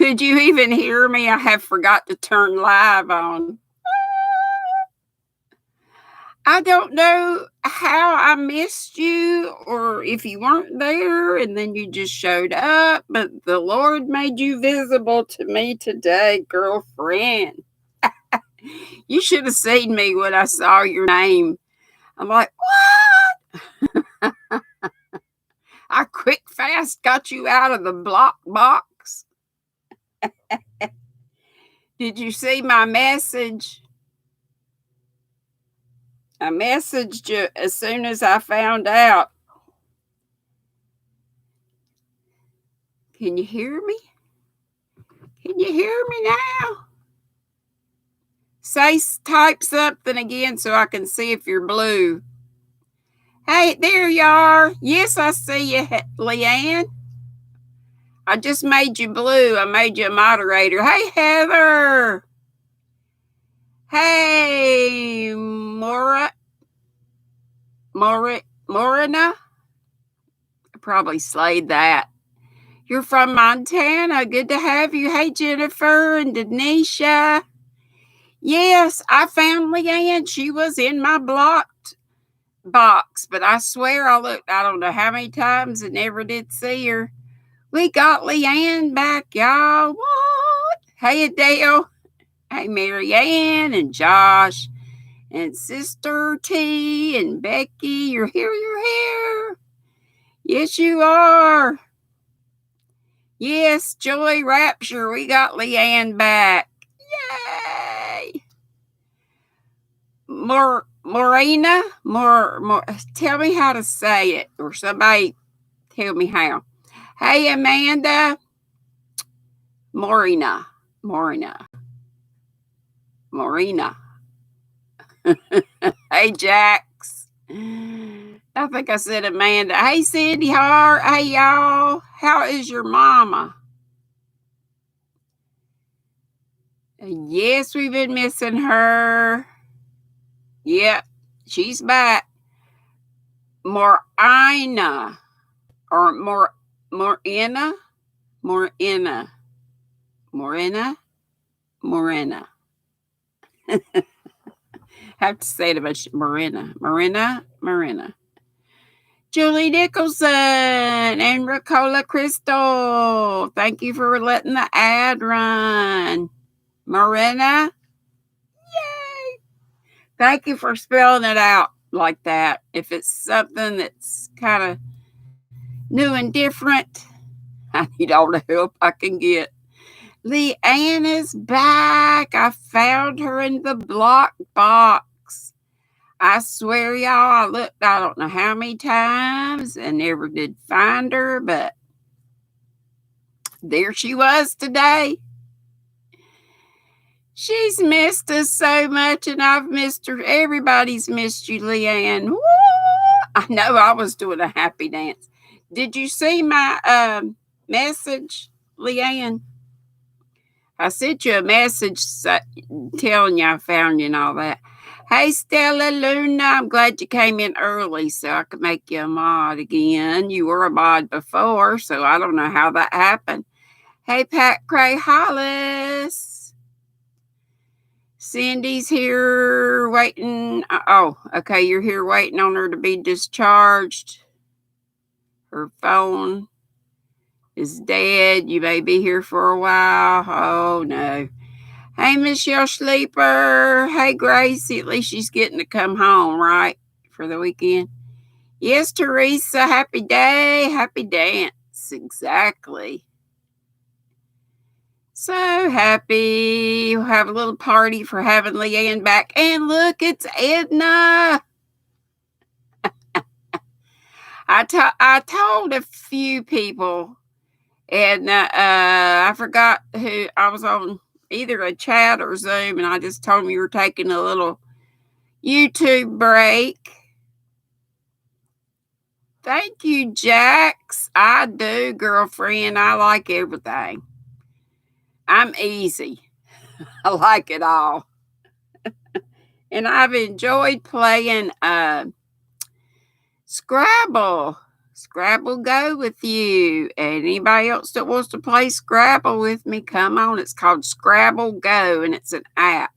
Could you even hear me? I have forgot to turn live on. I don't know how I missed you or if you weren't there and then you just showed up, but the Lord made you visible to me today, girlfriend. You should have seen me when I saw your name. I'm like, what? I quick fast got you out of the block box. Did you see my message? I messaged you as soon as I found out. Can you hear me? Can you hear me now? Type something again so I can see if you're blue. Hey, there you are. Yes, I see you, Leanne. I just made you blue. I made you a moderator. Hey, Heather. Hey, Morina. I probably slayed that. You're from Montana. Good to have you. Hey, Jennifer and Denisha. Yes, I found Leanne. She was in my blocked box, but I swear I looked, I don't know how many times and never did see her. We got Leanne back, y'all. What? Hey, Adele. Hey, Marianne and Josh and Sister T and Becky. You're here. You're here. Yes, you are. Yes, Joy Rapture. We got Leanne back. Yay. Morena. Tell me how to say it, or somebody tell me how. Hey, Amanda. Morena. Hey, Jax. I think I said Amanda. Hey, Cindy Hart. Hey, y'all. How is your mama? Yes, we've been missing her. Yep, she's back. Morina. Or Morena. Have to say it about Marina. Julie Nicholson and Ricola Crystal. Thank you for letting the ad run. Marina. Yay. Thank you for spelling it out like that. If it's something that's kind of new and different, I need all the help I can get. Leanne is back. I found her in the block box. I swear, y'all, I looked, I don't know how many times and never did find her, but there she was today. She's missed us so much, and I've missed her. Everybody's missed you, Leanne. Woo! I know I was doing a happy dance. Did you see my message, Leanne? I sent you a message telling you I found you and all that. Hey, Stella Luna, I'm glad you came in early so I could make you a mod again. You were a mod before, so I don't know how that happened. Hey, Pat Cray Hollis. Cindy's here waiting. Oh, okay, you're here waiting on her to be discharged. Her phone is dead. You may be here for a while. Oh, no. Hey, Michelle Sleeper. Hey, Gracie. At least she's getting to come home, right, for the weekend. Yes, Teresa. Happy day. Happy dance. Exactly. So happy. We'll have a little party for having Leanne back. And look, it's Edna. I told a few people, and I forgot who. I was on either a chat or Zoom, and I just told them you were taking a little YouTube break. Thank you, Jax. I do, girlfriend. I like everything. I'm easy. I like it all. And I've enjoyed playing Scrabble. Scrabble go with you. Anybody else that wants to play Scrabble with me, come on. It's called Scrabble Go, and it's an app.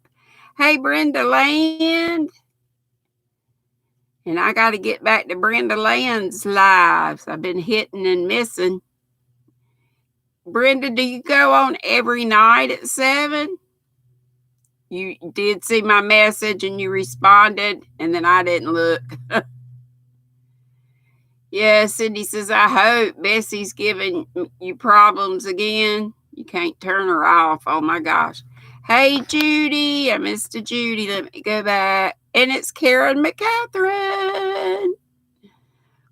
Hey, Brenda Land. And I got to get back to Brenda Land's lives. I've been hitting and missing. Brenda, do you go on every night at 7? You did see my message and you responded, and then I didn't look. Yeah, Cindy says, I hope Bessie's giving you problems again. You can't turn her off. Oh, my gosh. Hey, Judy. I missed a Judy. Let me go back. And it's Karen McCatherine.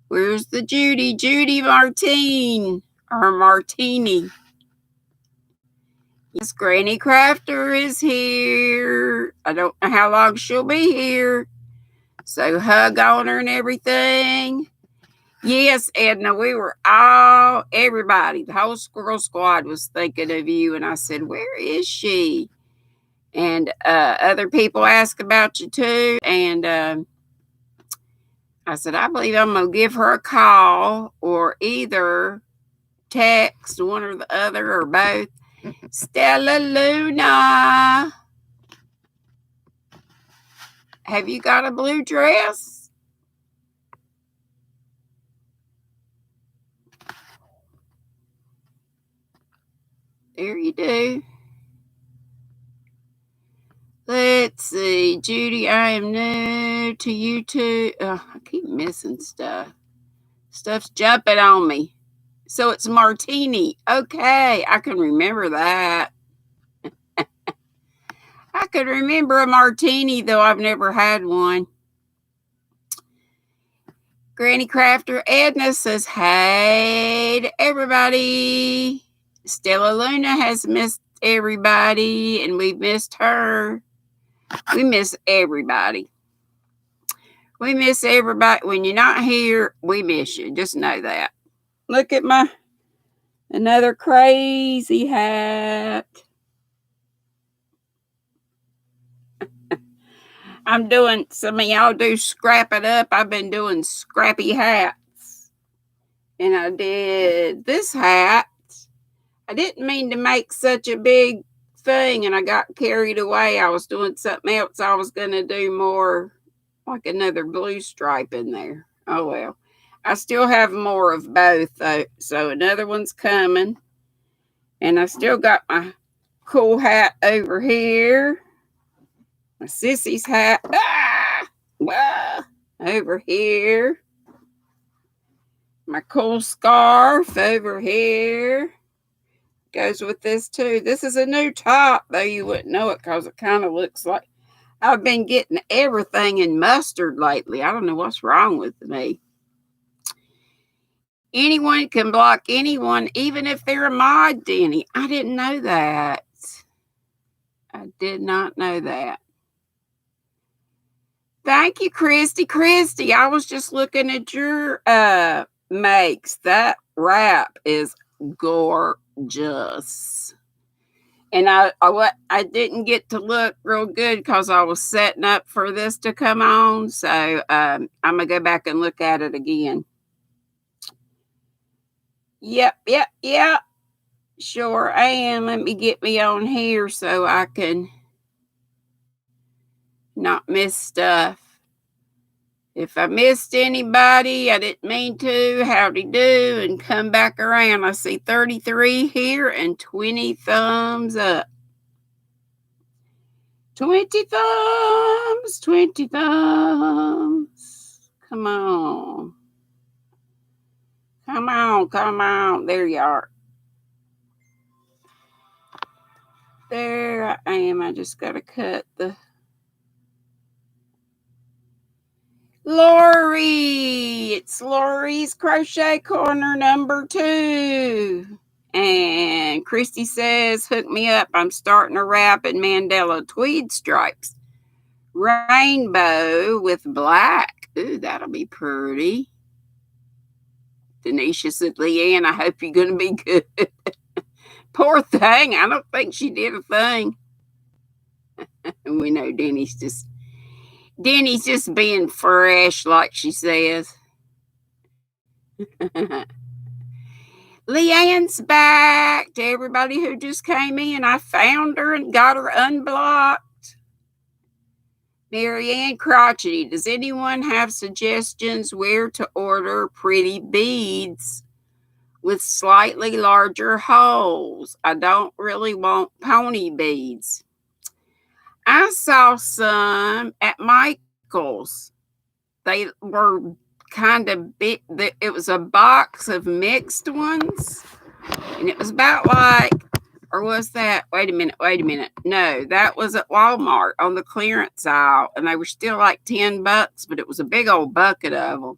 Where's the Judy? Judy Martine. Or Martini. Yes, Granny Crafter is here. I don't know how long she'll be here. So hug on her and everything. Yes, Edna, we were everybody, the whole squirrel squad was thinking of you. And I said, where is she? And other people asked about you too. And I said, I believe I'm going to give her a call or either text, one or the other or both. Stella Luna, have you got a blue dress? There you do. Let's see. Judy, I am new to YouTube. I keep missing stuff. Stuff's jumping on me. So it's Martini. Okay, I can remember that. I could remember a martini, though I've never had one. Granny Crafter Edna says, hey to everybody. Stella Luna has missed everybody, and we've missed her. We miss everybody. We miss everybody. When you're not here, we miss you. Just know that. Look at my another crazy hat. I'm doing, some of y'all do scrap it up. I've been doing scrappy hats. And I did this hat. I didn't mean to make such a big thing, and I got carried away. I was doing something else. I was going to do more, like another blue stripe in there. Oh, well. I still have more of both, though. So another one's coming. And I still got my cool hat over here. My sissy's hat. Over here. My cool scarf over here. Goes with this too. This is a new top, though you wouldn't know it because it kind of looks like I've been getting everything in mustard lately. I don't know what's wrong with me. Anyone can block anyone, even if they're a mod, Denny. I didn't know that. I did not know that. Thank you, Christy. Christy, I was just looking at your makes. That wrap is gorgeous. And I didn't get to look real good because I was setting up for this to come on. So I'm going to go back and look at it again. Yep. Sure am. Let me get me on here so I can not miss stuff. If I missed anybody, I didn't mean to. Howdy do, and come back around. I see 33 here and 20 thumbs up. 20 thumbs, 20 thumbs. Come on. Come on. There you are. There I am. I just got to cut the... Lori, it's Lori's Crochet Corner number 2. And Christy says, hook me up. I'm starting to wrap in Mandela tweed stripes. Rainbow with black. Ooh, that'll be pretty. Denisha said, Leanne, I hope you're going to be good. Poor thing. I don't think she did a thing. And we know Denny's just being fresh, like she says. Leanne's back. To everybody who just came in, I found her and got her unblocked. Marianne Crotchety, does anyone have suggestions where to order pretty beads with slightly larger holes? I don't really want pony beads. I saw some at Michael's. They were kind of big. It was a box of mixed ones, and it was about like, or was that? Wait a minute. No, that was at Walmart on the clearance aisle, and they were still like $10, but it was a big old bucket of them.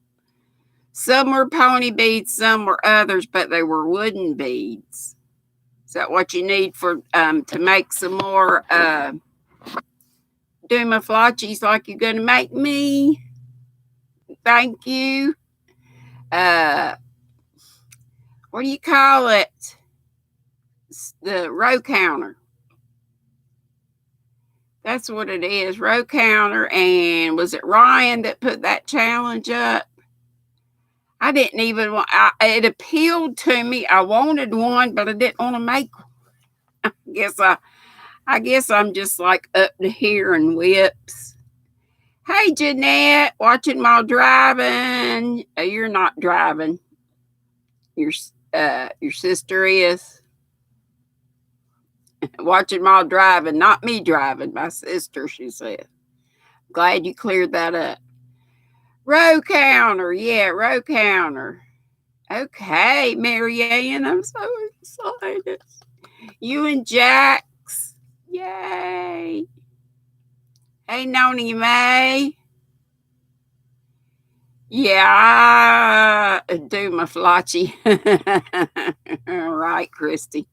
Some were pony beads, some were others, but they were wooden beads. Is that what you need for to make some more Duma flotchies like you're going to make me? Thank you. What do you call it? The row counter. That's what it is, row counter. And was it Ryan that put that challenge up? I didn't even want, it appealed to me. I wanted one, but I didn't want to make one. I guess I'm just like up to here in whips. Hey, Jeanette, watching while driving. You're not driving. Your sister is. Watching while driving, not me driving, my sister, she said. Glad you cleared that up. Row counter, yeah, row counter. Okay, Marianne, I'm so excited. You and Jax, yay. Hey, Noni May. Yeah, I do my flotchy. All right, Christy.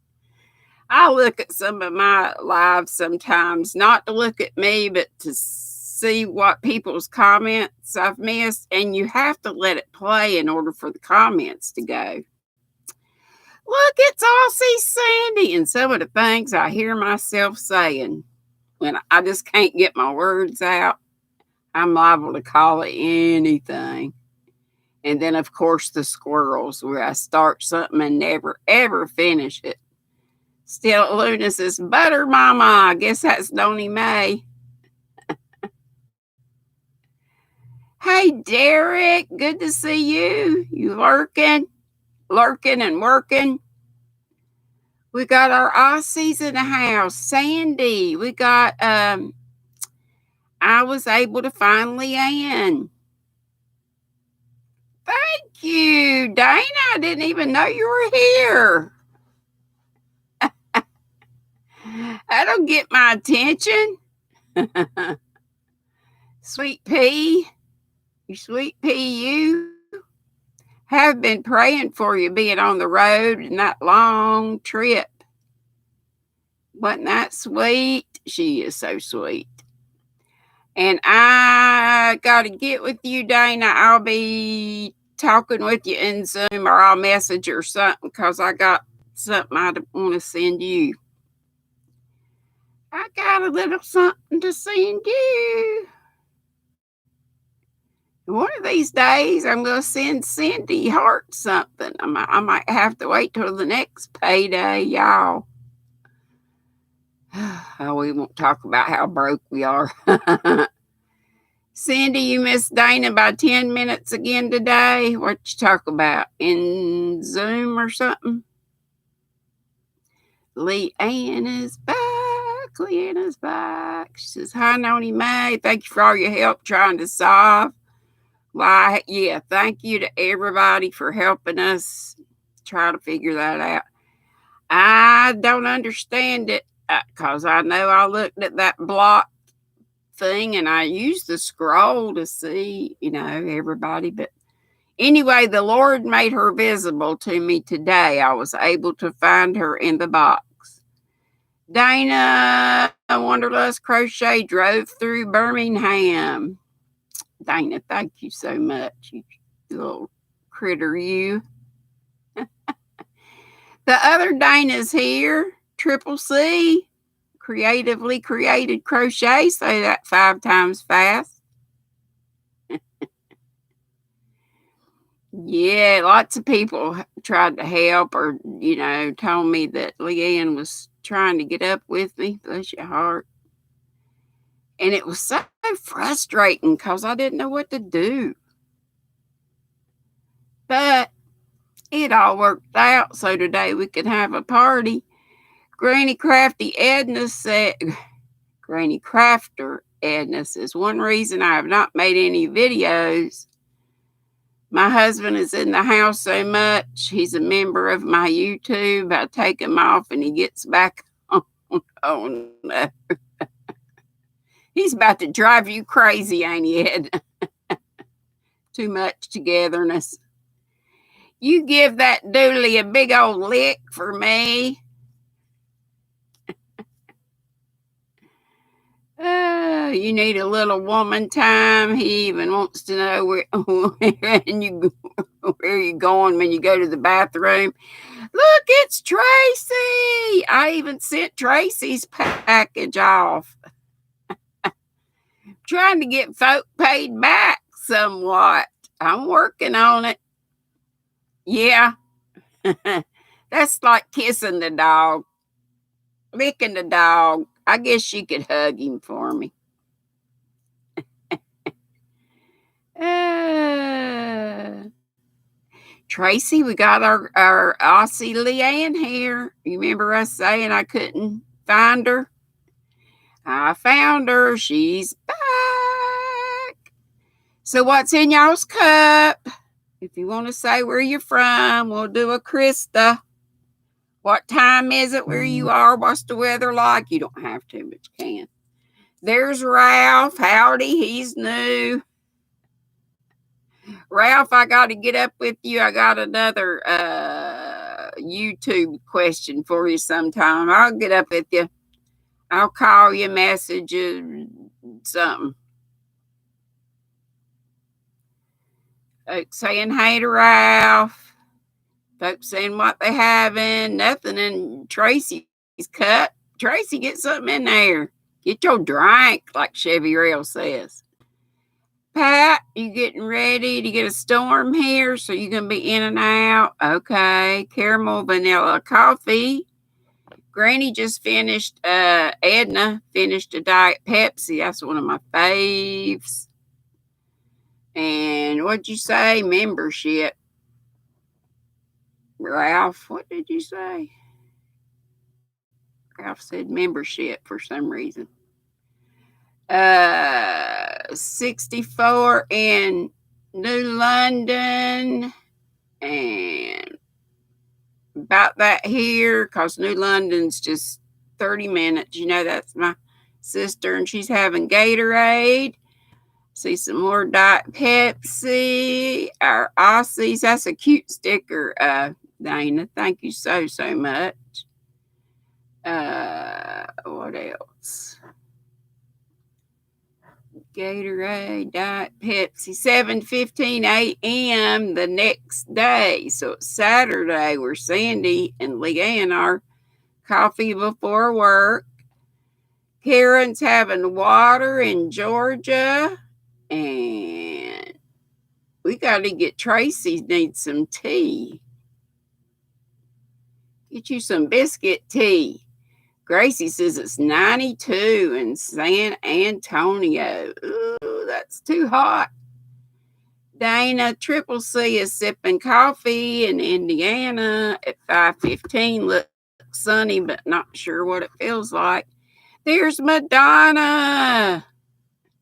I look at some of my lives sometimes, not to look at me, but to see what people's comments I've missed. And you have to let it play in order for the comments to go. Look, it's Aussie Sandy. And some of the things I hear myself saying when I just can't get my words out, I'm liable to call it anything. And then, of course, the squirrels, where I start something and never, ever finish it. Still, Luna says, butter mama. I guess that's Noni May. Hey, Derek. Good to see you. You lurking and working. We got our Aussies in the house. Sandy. We got, I was able to find Leanne. Thank you, Dana. I didn't even know you were here. That'll get my attention. Sweet pea. You sweet pea, you. Have been praying for you being on the road and that long trip. Wasn't that sweet? She is so sweet. And I got to get with you, Dana. I'll be talking with you in Zoom, or I'll message or something, because I got something I want to send you. I got a little something to send you. One of these days, I'm going to send Cindy Hart something. I might have to wait till the next payday, y'all. Oh, we won't talk about how broke we are. Cindy, you missed Dana by 10 minutes again today. What you talk about? In Zoom or something? Leanne is back. Leanna's back. She says, hi, Noni May. Thank you for all your help trying to solve. Why, yeah, thank you to everybody for helping us try to figure that out. I don't understand it, because I know I looked at that block thing and I used the scroll to see, everybody. But anyway, the Lord made her visible to me today. I was able to find her in the box. Dana Wanderlust Crochet drove through Birmingham. Dana, thank you so much, you little critter, you. The other Dana's here, Triple C, Creatively Created Crochet. Say that 5 times fast. Yeah, lots of people tried to help or, told me that Leanne was trying to get up with me. Bless your heart. And it was so frustrating because I didn't know what to do. But it all worked out so today we could have a party. Granny Crafty Edna said, Granny Crafter Edna says, one reason I have not made any videos. My husband is in the house so much. He's a member of my YouTube. I take him off and he gets back on. Oh, no. He's about to drive you crazy, ain't he, Edna? Too much togetherness. You give that doodly a big old lick for me. You need a little woman time. He even wants to know where you going when you go to the bathroom. Look, it's Tracy. I even sent Tracy's package off. Trying to get folk paid back somewhat. I'm working on it. Yeah. That's like kissing the dog, licking the dog. I guess you could hug him for me. Tracy, we got our Aussie Leanne here. You remember us saying I couldn't find her? I found her. She's back. So what's in y'all's cup? If you want to say where you're from, we'll do a Krista. What time is it where you are? What's the weather like? You don't have to, but you can. There's Ralph. Howdy, he's new. Ralph, I got to get up with you. I got another YouTube question for you sometime. I'll get up with you. I'll call you, message you, something. Folks saying hey to Ralph. Folks saying what they having. Nothing in Tracy's cup. Tracy, get something in there. Get your drink, like Chevy Rail says. Pat, you getting ready to get a storm here? So you're going to be in and out? Okay. Caramel vanilla coffee. Granny just finished, Edna finished a Diet Pepsi. That's one of my faves. And what'd you say? Membership. Ralph, what did you say? Ralph said membership for some reason. 64 in New London. And about that here, because New London's just 30 minutes. That's my sister, and she's having Gatorade. See some more Diet Pepsi. Our Aussies. That's a cute sticker, Dana. Thank you so much. What else? Gatorade, Diet Pepsi, 7:15 a.m. the next day. So it's Saturday where Sandy and Leanne are. Coffee before work. Karen's having water in Georgia. And we got to get Tracy needs some tea. Get you some biscuit tea. Gracie says it's 92 in San Antonio. Ooh, that's too hot. Dana, Triple C is sipping coffee in Indiana at 5:15. Looks sunny, but not sure what it feels like. There's Madonna.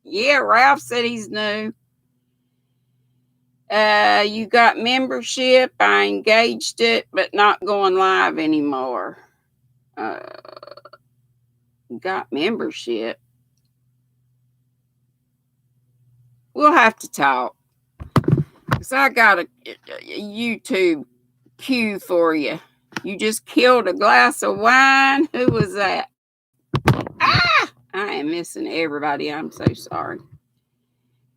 Yeah, Ralph said he's new. You got membership. I engaged it, but not going live anymore. Got membership. We'll have to talk. Because I got a YouTube cue for you. You just killed a glass of wine. Who was that? Ah! I am missing everybody. I'm so sorry.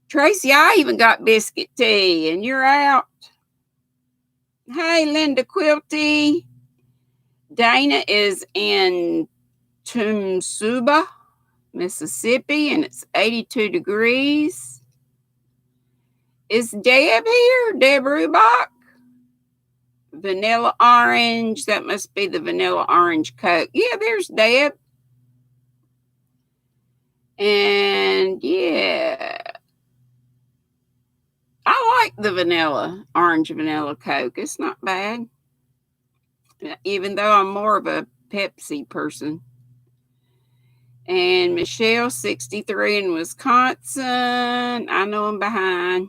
Tracy, I even got biscuit tea, and you're out. Hey, Linda Quilty. Dana is in Tumsuba, Mississippi, and it's 82 degrees. Is Deb here? Deb Rubach? Vanilla orange. That must be the vanilla orange Coke. Yeah, there's Deb. And yeah, I like the orange vanilla Coke. It's not bad. Even though I'm more of a Pepsi person. And Michelle, 63 in Wisconsin. I know I'm behind.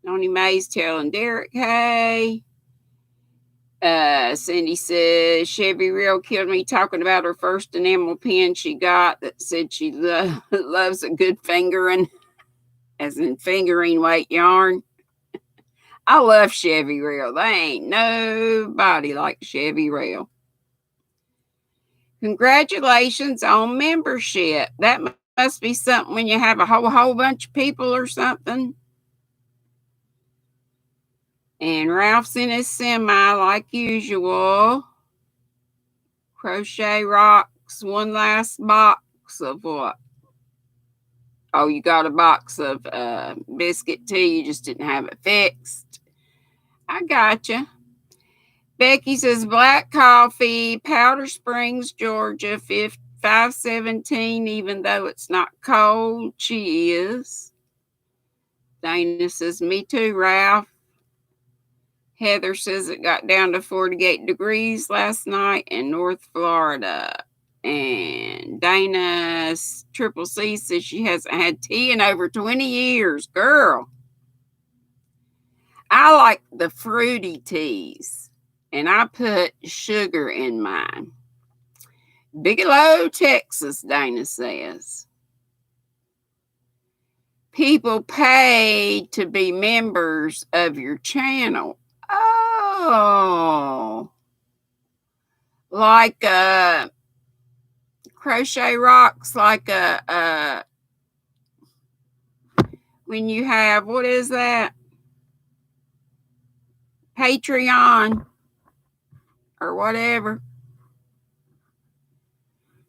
Noni Mae's telling Derek, hey. Cindy says Chevy Real killed me talking about her first enamel pin she got that said she loves a good fingering, as in fingering weight yarn. I love Chevy Real. They ain't nobody like Chevy Real. Congratulations on membership. That must be something when you have a whole bunch of people or something. And Ralph's in his semi like usual. Crochet Rocks, one last box of what? Oh, you got a box of biscuit tea. You just didn't have it fixed. I gotcha. Becky says black coffee, Powder Springs, Georgia, 517, even though it's not cold. She is. Dana says, me too, Ralph. Heather says it got down to 48 degrees last night in North Florida. And Dana's Triple C says she hasn't had tea in over 20 years. Girl, I like the fruity teas, and I put sugar in mine. Bigelow, Texas, Dana says. People pay to be members of your channel. Oh, like Crochet Rocks, like when you have, what is that? Patreon or whatever.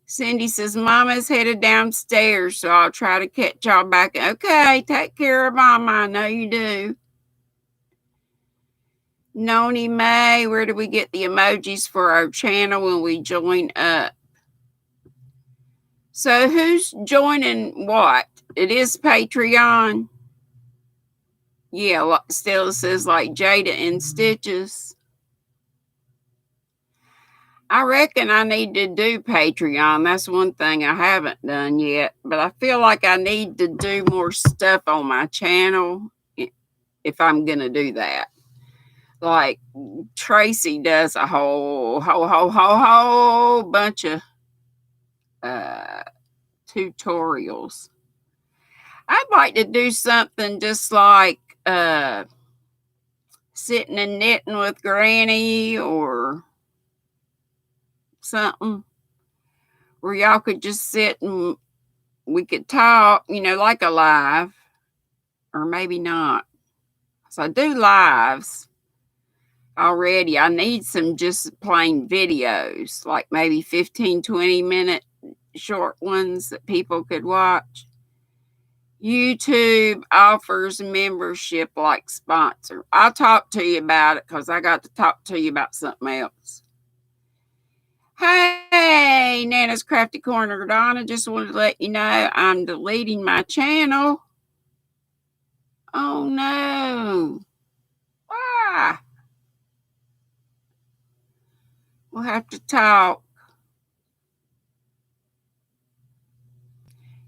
Cindy says, Mama's headed downstairs, so I'll try to catch y'all back. Okay, take care of Mama. I know you do. Noni Mae, where do we get the emojis for our channel when we join up? So who's joining what? It is Patreon. Yeah, Stella says like Jada and Stitches. I reckon I need to do Patreon. That's one thing I haven't done yet. But I feel like I need to do more stuff on my channel if I'm going to do that. Like Tracy does a whole bunch of tutorials. I'd like to do something just like sitting and knitting with Granny or something where y'all could just sit and we could talk, like a live, or maybe not. So I do lives already. I need some just plain videos, like maybe 15, 20-minute short ones that people could watch. YouTube offers membership like sponsor. I'll talk to you about it because I got to talk to you about something else. Hey, Nana's Crafty Corner, Donna. Just wanted to let you know I'm deleting my channel. Oh, no. Why? We'll have to talk.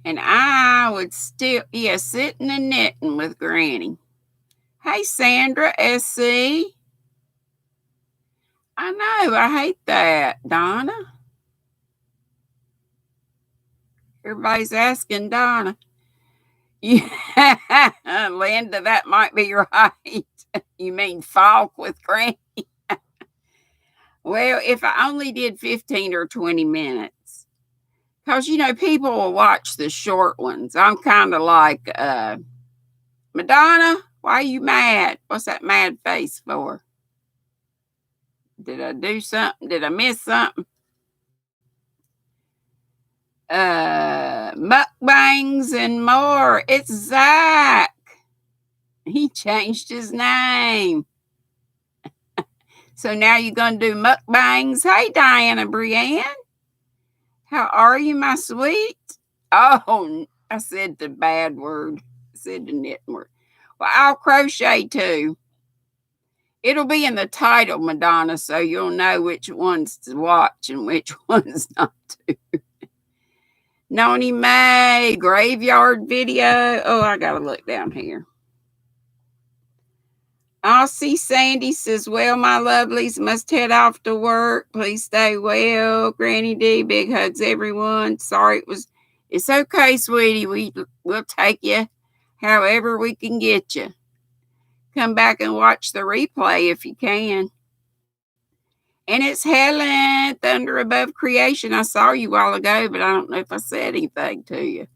And I would still, sitting and knitting with Granny. Hey, Sandra, SC. I know, I hate that, Donna. Everybody's asking Donna. Yeah, Linda, that might be right. You mean Falk with Granny? Well, if I only did 15 or 20 minutes, because, people will watch the short ones. I'm kind of like, Madonna, why are you mad? What's that mad face for? Did I do something? Did I miss something? Mukbangs and more. It's Zach. He changed his name. So now you're going to do mukbangs. Hey, Diana Brienne. How are you, my sweet? Oh, I said the bad word. I said the knit word. Well, I'll crochet too. It'll be in the title, Madonna, so you'll know which ones to watch and which ones not to. Noni May, graveyard video. Oh, I got to look down here. Aussie Sandy says, well, my lovelies, must head off to work. Please stay well. Granny D, big hugs, everyone. Sorry it's okay, sweetie. We'll take you however we can get you. Come back and watch the replay if you can. And it's Helen, Thunder Above Creation. I saw you a while ago, but I don't know if I said anything to you.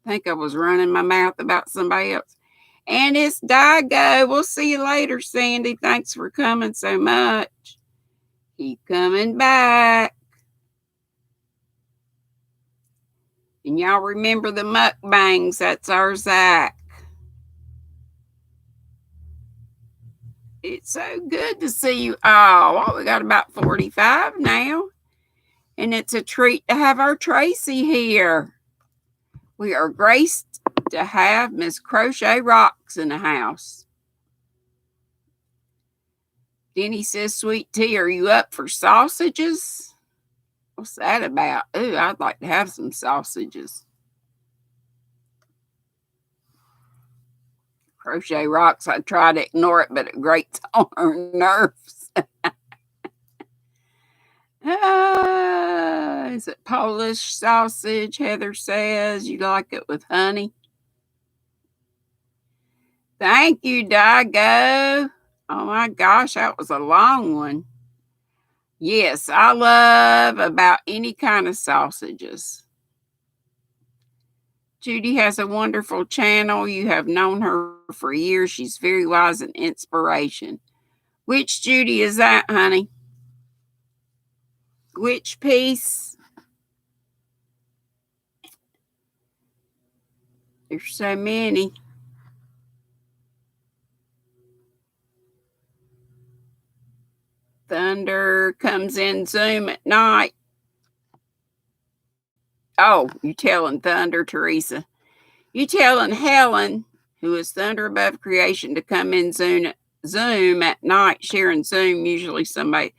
I think I was running my mouth about somebody else. And it's Dago. We'll see you later, Sandy. Thanks for coming so much. Keep coming back. And y'all remember the mukbangs. That's our Zach. It's so good to see you all. Well, we got about 45 now. And it's a treat to have our Tracy here. We are graced to have Miss Crochet Rocks in the house. Denny says, sweet tea, are you up for sausages? What's that about? Ooh, I'd like to have some sausages. Crochet Rocks, I try to ignore it, but it grates on her nerves. Is it Polish sausage? Heather says you like it with honey. Thank you, Dago. Oh my gosh, that was a long one. Yes, I love about any kind of sausages. Judy has a wonderful channel. You have known her for years. She's very wise and inspiration. Which Judy is that, honey? Which piece? There's so many. Thunder comes in Zoom at night. Oh, you telling Thunder, Teresa. You telling Helen, who is Thunder Above Creation, to come in Zoom at night, sharing Zoom. Usually somebody's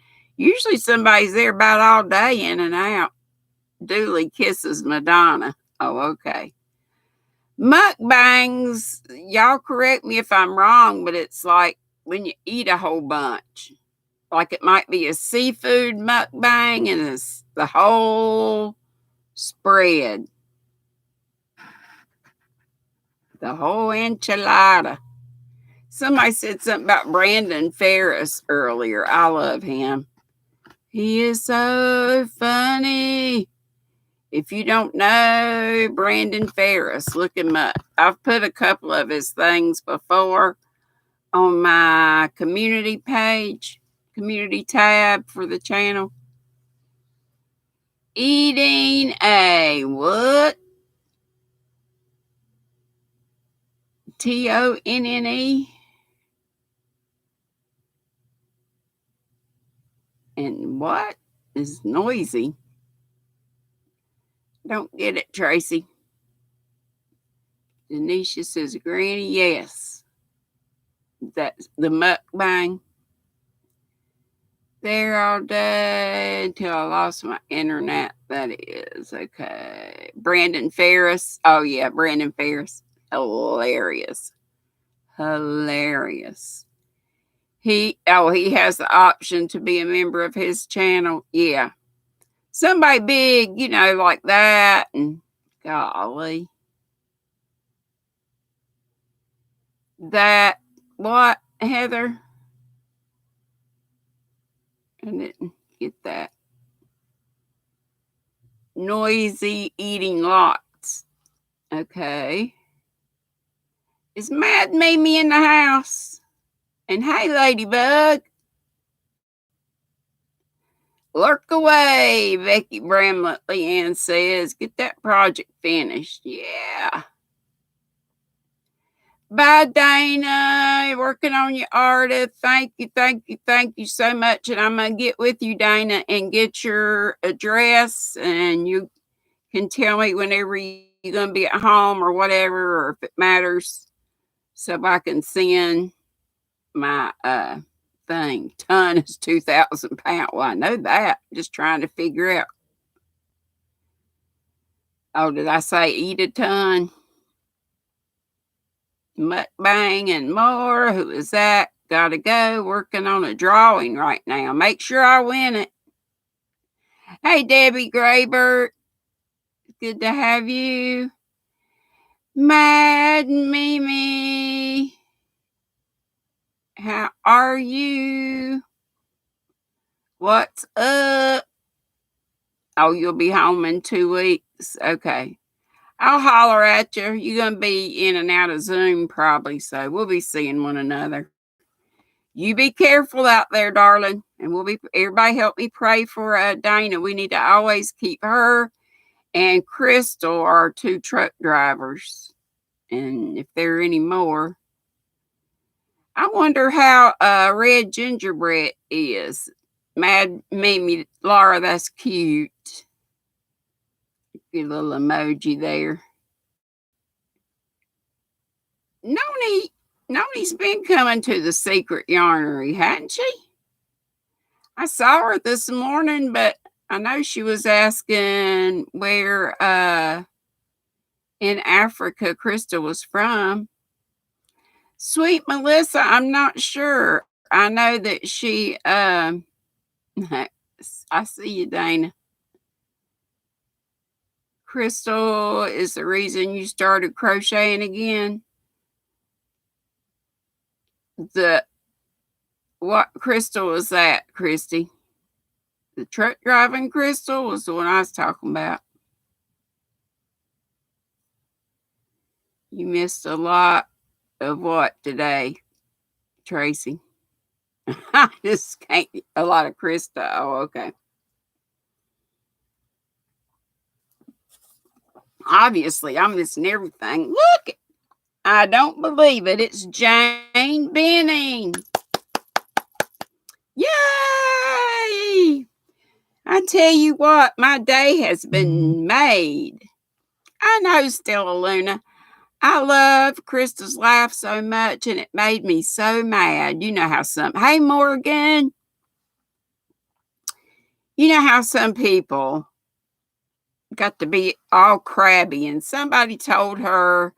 there about all day, in and out. Dooley kisses Madonna. Oh, okay. Mukbangs, y'all correct me if I'm wrong, but it's like when you eat a whole bunch. Like it might be a seafood mukbang and it's the whole spread. The whole enchilada. Somebody said something about Brandon Ferris earlier. I love him. He is so funny. If you don't know Brandon Ferris, look him up. I've put a couple of his things before on my community page, community tab for the channel. Eating a what? Tonne. And what is noisy? Don't get it, Tracy. Denisha says, Granny, yes. That's the mukbang. There all day until I lost my internet. That is okay. Brandon Ferris. Oh, yeah, Brandon Ferris. Hilarious. Hilarious. He has the option to be a member of his channel. Yeah. Somebody big, like that. And golly. That, what, Heather? I didn't get that. Noisy eating lots. Okay. Is Mad Mimi in the house? And hey, Ladybug. Lurk away, Becky Bramlett Leanne says. Get that project finished. Yeah. Bye, Dana. Working on your artist. Thank you so much. And I'm going to get with you, Dana, and get your address. And you can tell me whenever you're going to be at home or whatever, or if it matters, so I can send my thing. Ton is 2,000 pounds. Well, I know that. Just trying to figure out. Oh, did I say eat a ton? Mukbang and more. Who is that? Gotta go. Working on a drawing right now. Make sure I win it. Hey, Debbie Graybert. Good to have you. Mad Mimi. How are you? What's up? Oh, you'll be home in 2 weeks. Okay. I'll holler at you. You're going to be in and out of Zoom probably, so we'll be seeing one another. You be careful out there, darling. And everybody help me pray for Dana. We need to always keep her and Crystal, our 2 truck drivers. And if there are any more. I wonder how Red Gingerbread is. Mad Mimi, Laura, that's cute. Get a little emoji there. Noni's been coming to the secret yarnery, hadn't she? I saw her this morning, but I know she was asking where in Africa Krista was from. Sweet Melissa, I'm not sure. I know that she I see you, Dana. Crystal is the reason you started crocheting again. What Crystal was that, Christy? The truck driving Crystal was the one I was talking about. You missed a lot of what today, Tracy? I just can't. A lot of Krista. Oh, okay. Obviously, I'm missing everything. Look, I don't believe it. It's Jane Benning. Yay! I tell you what, my day has been made. I know, Stella Luna. I love Krista's laugh so much, and it made me so mad. You know how hey, Morgan. You know how some people got to be all crabby, and somebody told her,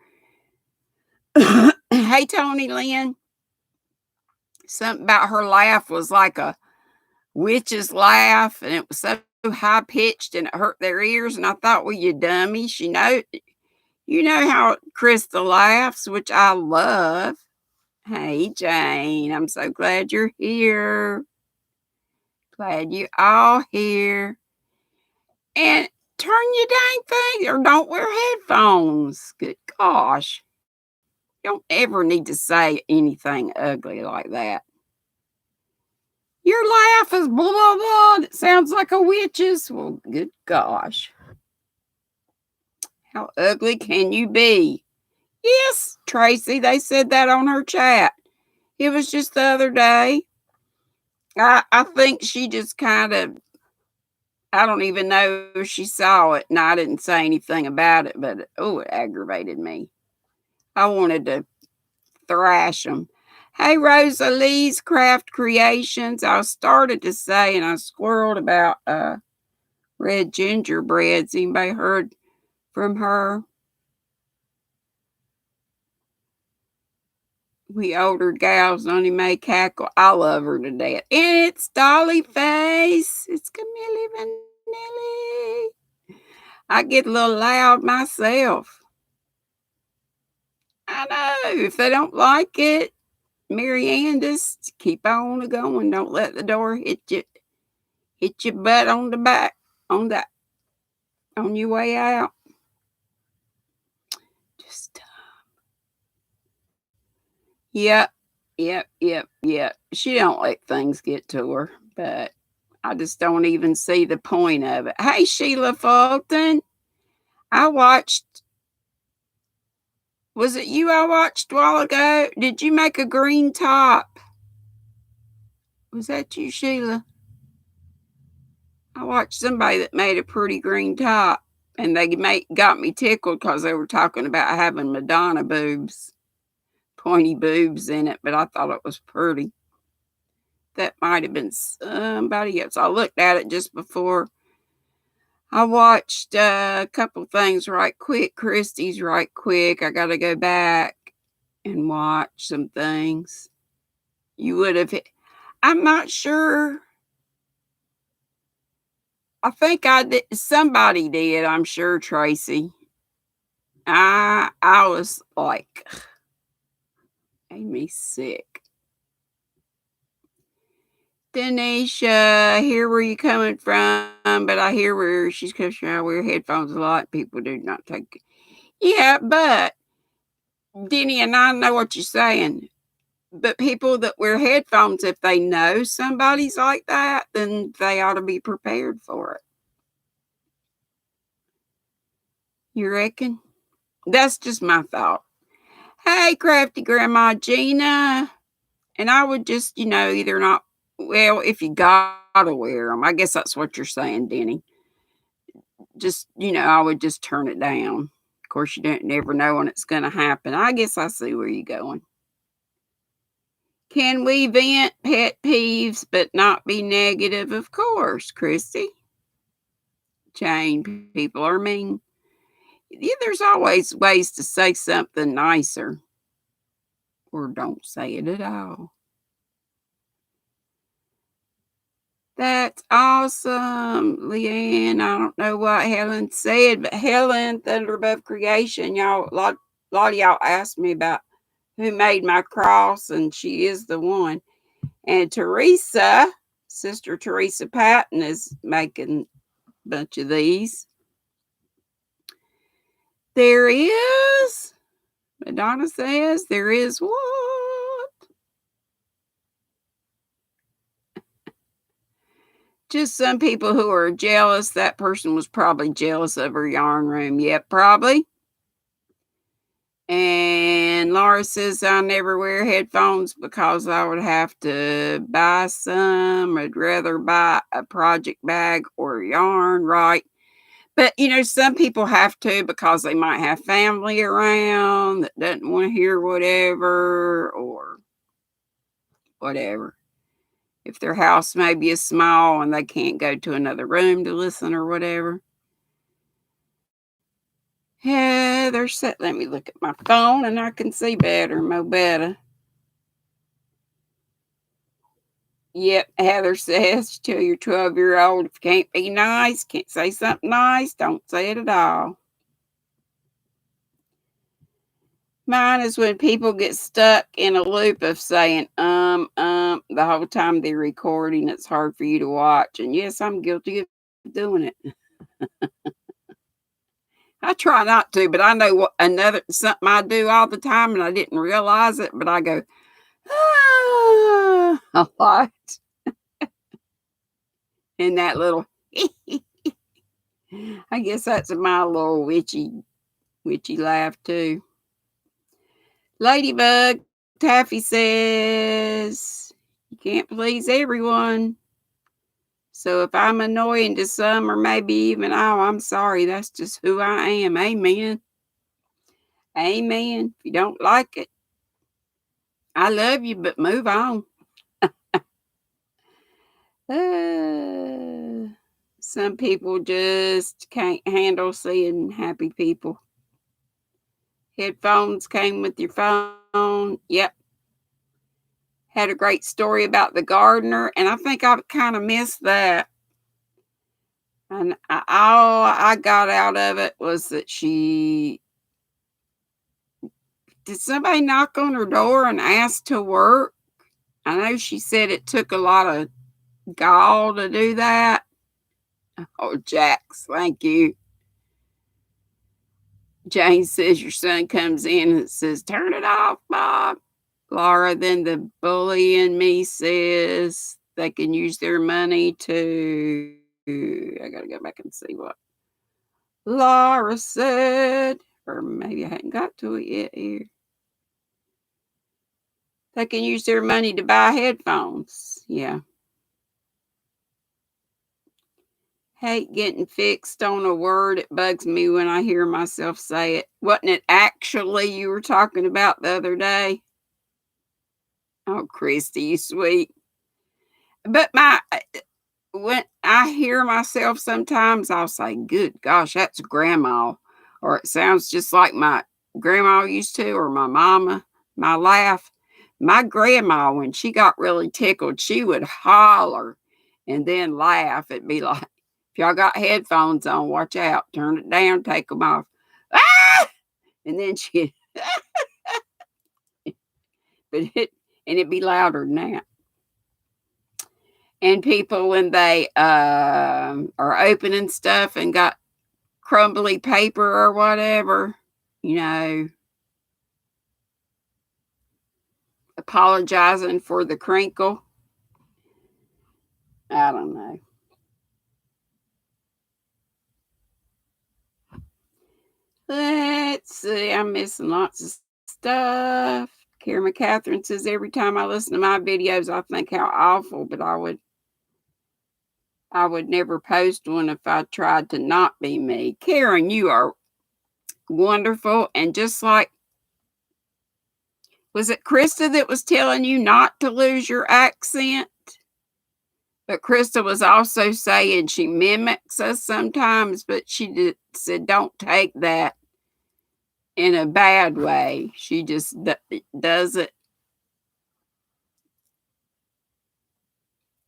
hey, Tony Lynn, something about her laugh was like a witch's laugh, and it was so high pitched and it hurt their ears. And I thought, well, you dummies, you know how Krista laughs, which I love. Hey, Jane, I'm so glad you're here. Glad you all here. And turn your dang thing, or don't wear headphones. Good gosh. You don't ever need to say anything ugly like that. Your laugh is blah, blah, blah. It sounds like a witch's. Well, good gosh. How ugly can you be? Yes, Tracy, they said that on her chat. It was just the other day. I think she just kind of, I don't even know if she saw it, and I didn't say anything about it, but it aggravated me. I wanted to thrash them. Hey, Rosalie's Craft Creations. I started to say, and I squirreled about red gingerbreads. Anybody heard from her? We older gals only may cackle. I love her to death. And it's Dolly Face. It's Camille Vanilli. I get a little loud myself. I know. If they don't like it, Marianne, just keep on going. Don't let the door hit your butt on the back, on your way out. Just Yep. She don't let things get to her, but I just don't even see the point of it. Hey, Sheila Fulton. I watched Was it you I watched a while ago? Did you make a green top? Was that you, Sheila? I watched somebody that made a pretty green top, and got me tickled because they were talking about having Madonna boobs, pointy boobs in it, but I thought it was pretty. That might have been somebody else. I looked at it just before. I watched a couple things right quick. Christie's right quick. I got to go back and watch some things. You would have. I'm not sure. I think I did. Somebody did. I'm sure, Tracy. I was like, made me sick. Denisha, I hear where you coming from, but I hear where she's coming from. I wear headphones a lot. People do not take it. Yeah, but Denny and I know what you're saying. But people that wear headphones, if they know somebody's like that, then they ought to be prepared for it. You reckon? That's just my thought. Hey, crafty Grandma Gina. And I would just, either not, well, if you gotta wear them, I guess that's what you're saying, Denny. Just, I would just turn it down. Of course, you don't never know when it's going to happen. I guess I see where you're going. Can we vent pet peeves but not be negative? Of course, Christy. Jane, people are mean. Yeah, there's always ways to say something nicer. Or don't say it at all. That's awesome, Leanne. I don't know what Helen said, but Helen, Thunder Above Creation, a lot of y'all asked me about who made my cross, and she is the one. And Teresa, Sister Teresa Patton, is making a bunch of these. There is, Madonna says, there is what? Just some people who are jealous. That person was probably jealous of her yarn room. Yep, probably. And Laura says, I never wear headphones because I would have to buy some. I'd rather buy a project bag or yarn, right? But, some people have to because they might have family around that doesn't want to hear whatever or whatever. If their house maybe is small and they can't go to another room to listen or whatever. Heather said, let me look at my phone and I can see better, mo better. Yep, Heather says, tell your 12-year-old if you can't be nice, can't say something nice, don't say it at all. Mine is when people get stuck in a loop of saying, the whole time they're recording. It's hard for you to watch. And yes, I'm guilty of doing it. I try not to, but I know something I do all the time and I didn't realize it, but I go, a lot. And that little, I guess that's my little witchy laugh too. Ladybug, Taffy says, you can't please everyone. So if I'm annoying to some or maybe even all, I'm sorry. That's just who I am. Amen. Amen. If you don't like it, I love you, but move on. Some people just can't handle seeing happy people. Headphones came with your phone. Yep. Had a great story about the gardener, and I think I kind of missed that. And all I got out of it was that did somebody knock on her door and ask to work? I know she said it took a lot of gall to do that. Oh, Jax, thank you. Jane says your son comes in and says, turn it off, Bob. Laura, then the bully in me says they can use their money to, I gotta go back and see what Laura said. Or maybe I hadn't got to it yet here. They can use their money to buy headphones. Yeah. Hate getting fixed on a word. It bugs me when I hear myself say it. Wasn't it actually you were talking about the other day? Oh, Christy, you sweet. But when I hear myself sometimes, I'll say, "Good gosh, that's grandma," or it sounds just like my grandma used to, or my mama. My laugh. My grandma, when she got really tickled, she would holler and then laugh. It'd be like, if y'all got headphones on, watch out, turn it down, take them off. Ah! And then she, but it'd be louder than that. And people, when they are opening stuff and got crumbly paper or whatever, you know, apologizing for the crinkle. I don't know. Let's see. I'm missing lots of stuff. Karen Catherine says every time I listen to my videos, I think how awful, but I would never post one if I tried to not be me. Karen, you are wonderful. And just like, was it Krista that was telling you not to lose your accent? But Krista was also saying she mimics us sometimes, but she said don't take that in a bad way. She just does it.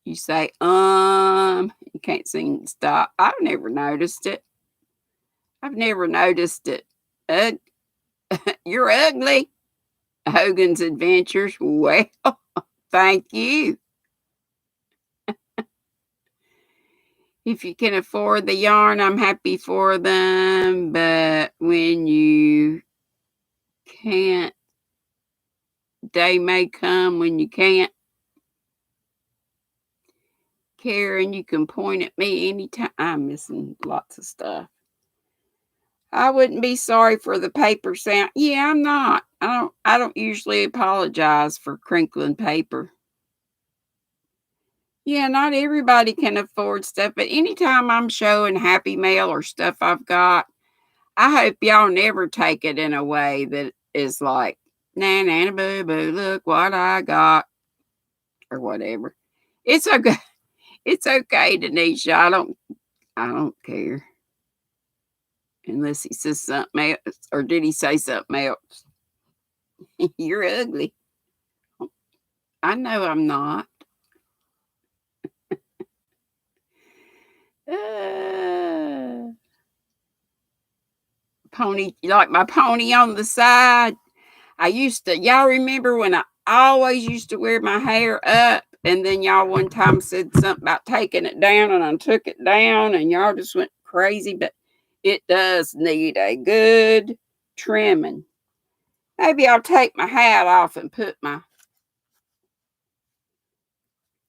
You say, you can't seem to stop. I've never noticed it. I've never noticed it. You're ugly. Hogan's Adventures. Well, thank you. If you can afford the yarn, I'm happy for them. But when you can't, day may come when you can't. Karen, you can point at me anytime. I'm missing lots of stuff. I wouldn't be sorry for the paper sound. Yeah, I'm not. I don't usually apologize for crinkling paper. Yeah, not everybody can afford stuff, but anytime I'm showing Happy Mail or stuff I've got, I hope y'all never take it in a way that is like, na na boo boo, look what I got, or whatever. It's okay. It's okay, Denisha. I don't care. Unless he says something else. Or did he say something else? You're ugly. I know I'm not. Uh, Pony, like my pony on the side. Y'all remember when I always used to wear my hair up, and then y'all one time said something about taking it down, and I took it down, and y'all just went crazy, but it does need a good trimming. Maybe I'll take my hat off and put my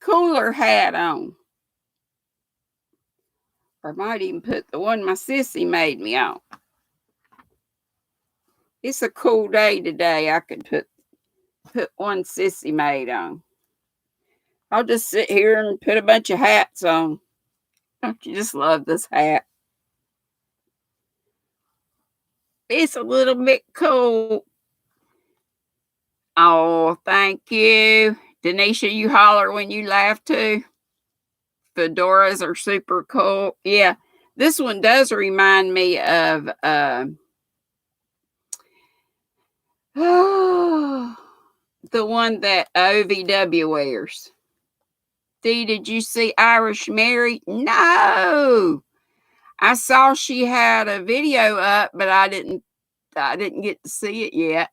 cooler hat on. Or I might even put the one my sissy made me on. It's a cool day today. I could put one sissy made on. I'll just sit here and put a bunch of hats on. Don't you just love this hat? It's a little bit cool. Oh, thank you. Denisha, you holler when you laugh too. Fedoras are super cool. Yeah, this one does remind me of the one that OVW wears. Dee, did you see Irish Mary? No. I saw she had a video up, but I didn't get to see it yet.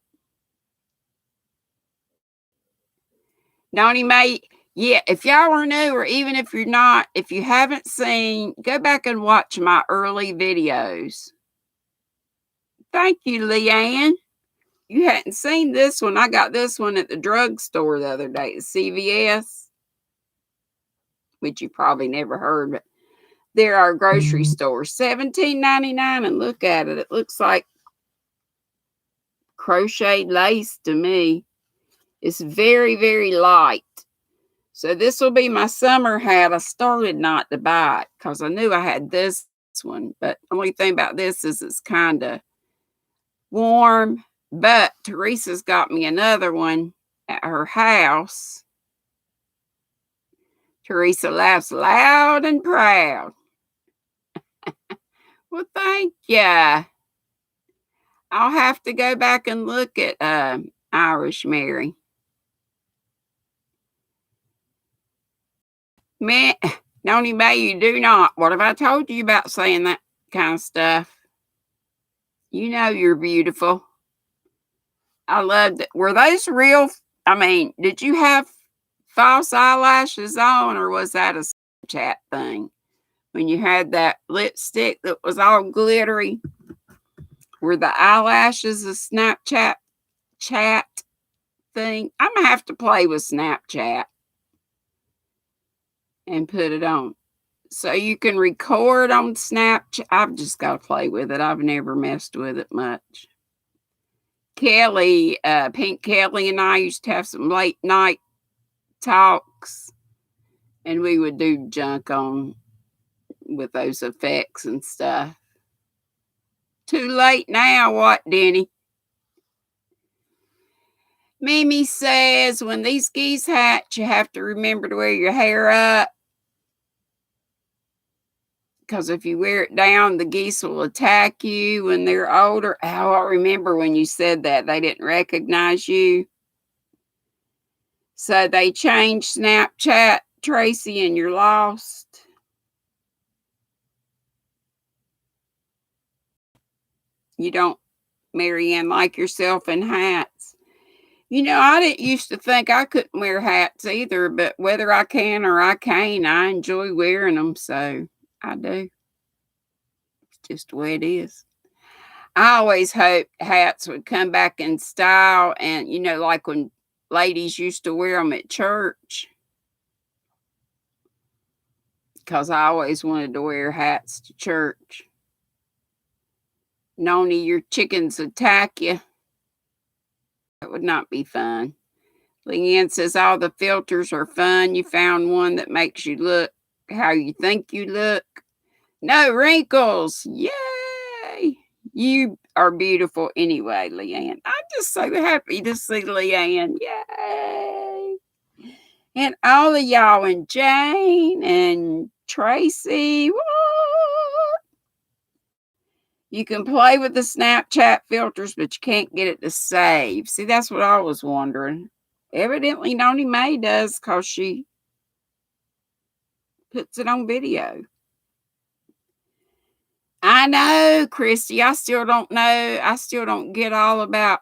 Donnie Mae, yeah, if y'all are new, or even if you're not, if you haven't seen, go back and watch my early videos. Thank you, Leanne. You hadn't seen this one. I got this one at the drugstore the other day at CVS, which you probably never heard, but there are grocery stores. $17.99, and look at it. It looks like crocheted lace to me. It's very, very light. So this will be my summer hat. I started not to buy it because I knew I had this one. But the only thing about this is it's kind of warm. But Teresa's got me another one at her house. Teresa laughs loud and proud. Well, thank ya. I'll have to go back and look at Irish Mary. Man, Noni May, you do not. What have I told you about saying that kind of stuff? You know you're beautiful. I loved it. Were those real? I mean, did you have false eyelashes on, or was that a Snapchat thing? When you had that lipstick that was all glittery, were the eyelashes a Snapchat chat thing? I'm gonna have to play with Snapchat and put it on. So you can record on Snapchat. I've just got to play with it. I've never messed with it much. Kelly, Pink Kelly and I used to have some late night talks, and we would do junk on with those effects and stuff. Too late now, what, Denny? Mimi says, when these geese hatch, you have to remember to wear your hair up. Because if you wear it down, the geese will attack you when they're older. Oh, I remember when you said that. They didn't recognize you. So they changed Snapchat, Tracy, and you're lost. You don't, Marianne, like yourself in hats. You know, I didn't used to think I couldn't wear hats either, but whether I can or I can't, I enjoy wearing them, so I do. It's just the way it is. I always hoped hats would come back in style, and, you know, like when ladies used to wear them at church, because I always wanted to wear hats to church. Noni, your chickens attack you. That would not be fun. Leanne says all the filters are fun. You found one that makes you look how you think you look. No wrinkles. Yay. You are beautiful anyway, Leanne. I'm just so happy to see Leanne. Yay. And all of y'all, and Jane and Tracy. What? You can play with the Snapchat filters, but you can't get it to save. See, that's what I was wondering. Evidently, Noni May does, because she puts it on video. I know, Christy. I still don't know. I still don't get all about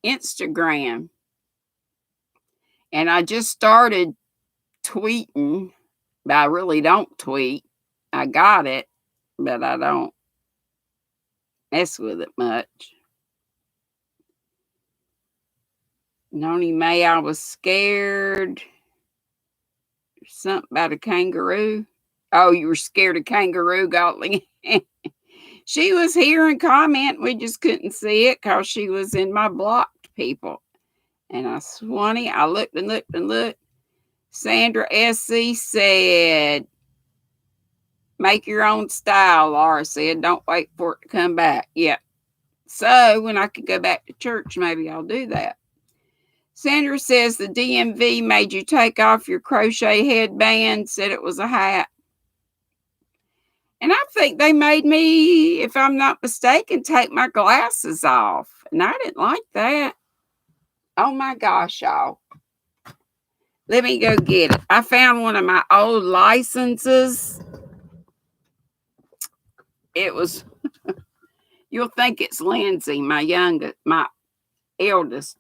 Instagram. And I just started tweeting, but I really don't tweet. I got it, but I don't mess with it much. Noni May, I was scared. Something about a kangaroo. Oh, you were scared of kangaroo, Gottlieb. She was here and comment. We just couldn't see it because she was in my blocked people. And I swanny, I looked and looked and looked. Sandra SC said, make your own style, Laura said. Don't wait for it to come back. Yeah. So when I could go back to church, maybe I'll do that. Sandra says the DMV made you take off your crochet headband, said it was a hat. And I think they made me, if I'm not mistaken, take my glasses off. And I didn't like that. Oh my gosh, y'all. Let me go get it. I found one of my old licenses. It was, you'll think it's Lindsay, my eldest.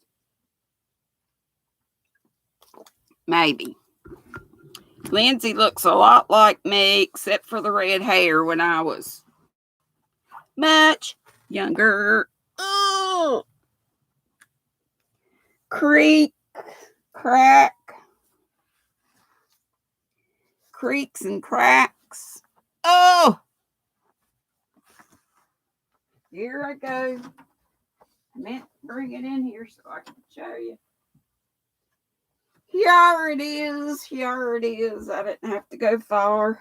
Maybe. Lindsay looks a lot like me, except for the red hair when I was much younger. Oh, creak, crack, creaks and cracks. Oh, here I go. I meant to bring it in here so I can show you. Here it is. Here it is. I didn't have to go far.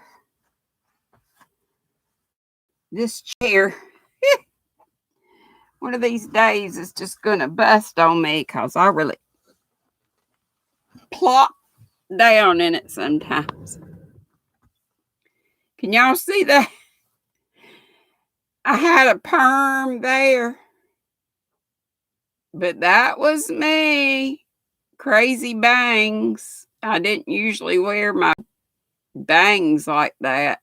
This chair, one of these days, is just going to bust on me because I really plop down in it sometimes. Can y'all see that? I had a perm there, but that was me. Crazy bangs. I didn't usually wear my bangs like that.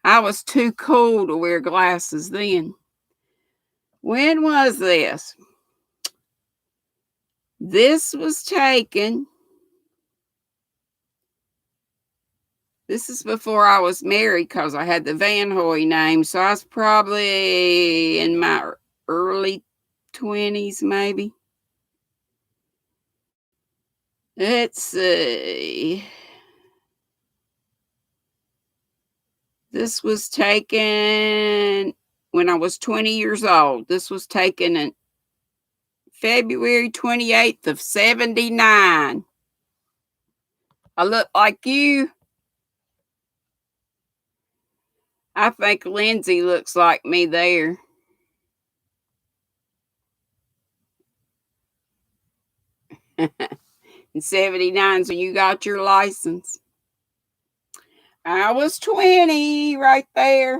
I was too cool to wear glasses then. When was this? This was taken. This is before I was married because I had the Van Hoy name. So I was probably in my early 20s, maybe. Let's see. This was taken when I was 20 years old. This was taken in February 28th of 79. I look like you. I think Lindsay looks like me there. In 79 when you got your license. I was 20 right there.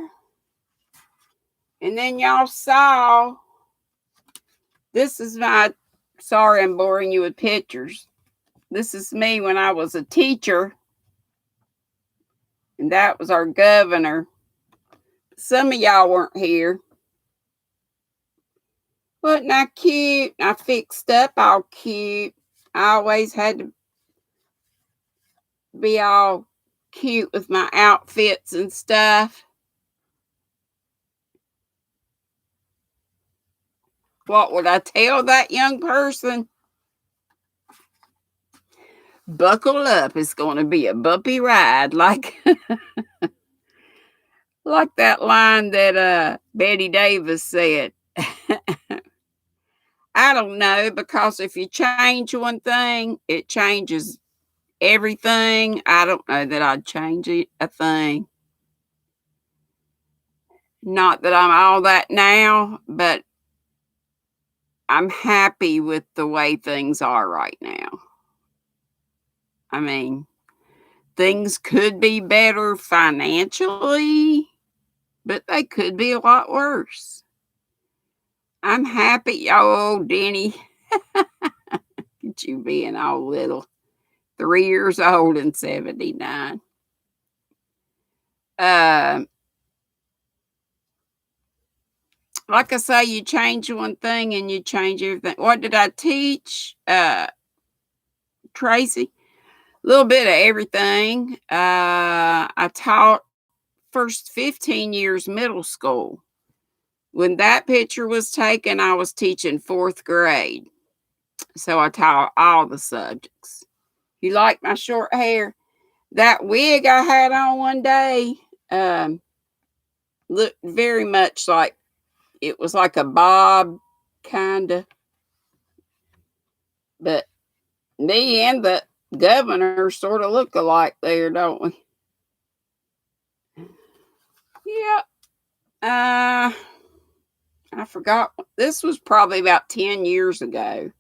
And then y'all saw, this is my, sorry I'm boring you with pictures. This is me when I was a teacher. And that was our governor. Some of y'all weren't here. Wasn't I cute? I fixed up all cute. I always had to be all cute with my outfits and stuff. What would I tell that young person? Buckle up. It's going to be a bumpy ride. Like that line that Betty Davis said. I don't know, because if you change one thing, it changes everything. I don't know that I'd change a thing. Not that I'm all that now, but I'm happy with the way things are right now. I mean, things could be better financially, but they could be a lot worse. I'm happy. Oh, Denny. Get you being all little. 3 years old and 79. Like I say, you change one thing and you change everything. What did I teach? Tracy? A little bit of everything. I taught first 15 years middle school. When that picture was taken, I was teaching 4th grade. So I taught all the subjects. You like my short hair? That wig I had on one day looked very much like, it was like a bob, kind of. But me and the governor sort of look alike there, don't we? Yeah. I forgot. This was probably about 10 years ago.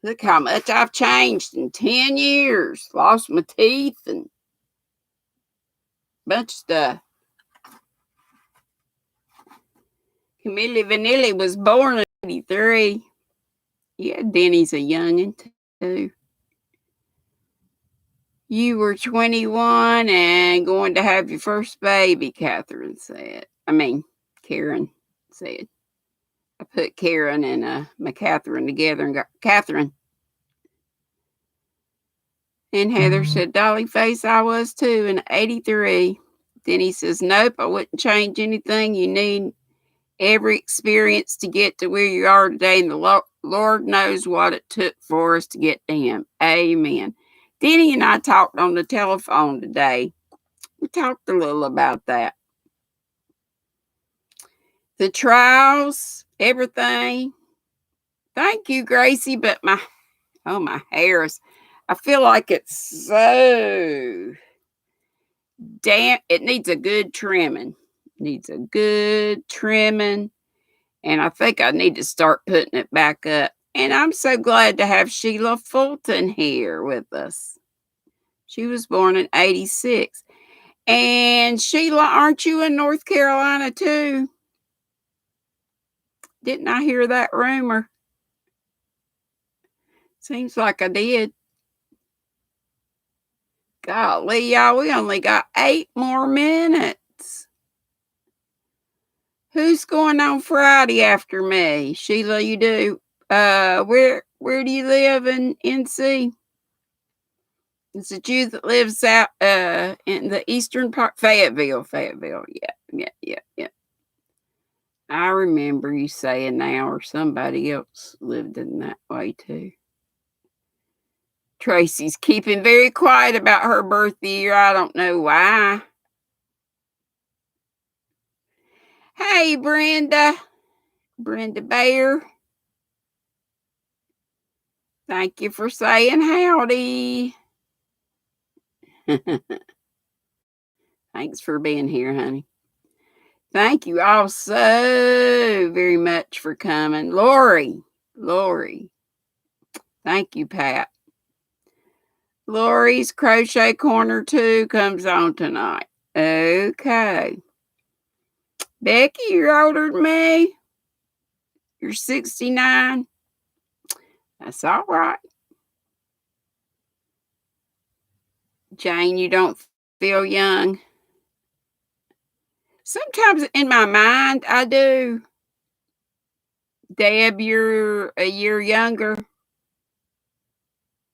Look how much I've changed in 10 years. Lost my teeth and a bunch of stuff. Camille Vanilli was born in 83. Yeah, Denny's a youngin' too. You were 21 and going to have your first baby, Catherine said. Karen said. I put Karen and my Catherine together and got Catherine. And Heather said, Dolly face, I was too in 83. Denny says, nope, I wouldn't change anything. You need every experience to get to where you are today. And the Lord knows what it took for us to get to him. Amen. Denny and I talked on the telephone today. We talked a little about that. the trials, everything. Thank you, Gracie, but my hair is, I feel like it's so damn, it needs a good trimming. Needs a good trimming. And I think I need to start putting it back up. And I'm so glad to have Sheila Fulton here with us. She was born in 86. And Sheila, aren't you in North Carolina too? Didn't I hear that rumor? Seems like I did. Golly, y'all, we only got 8 more minutes. Who's going on Friday after me? Sheila, you do. Where do you live in NC? Is it you that lives out in the eastern part? Fayetteville. Yeah. I remember you saying now, or somebody else lived in that way too. Tracy's keeping very quiet about her birth year. I don't know why. Hey, Brenda Bear. Thank you for saying howdy. Thanks for being here, honey. Thank you all so very much for coming. Lori. Thank you, Pat. Lori's Crochet Corner 2 comes on tonight. Okay. Becky, you're older than me. You're 69. That's all right. Jane, you don't feel young. Sometimes in my mind, I do. Deb, you're a year younger.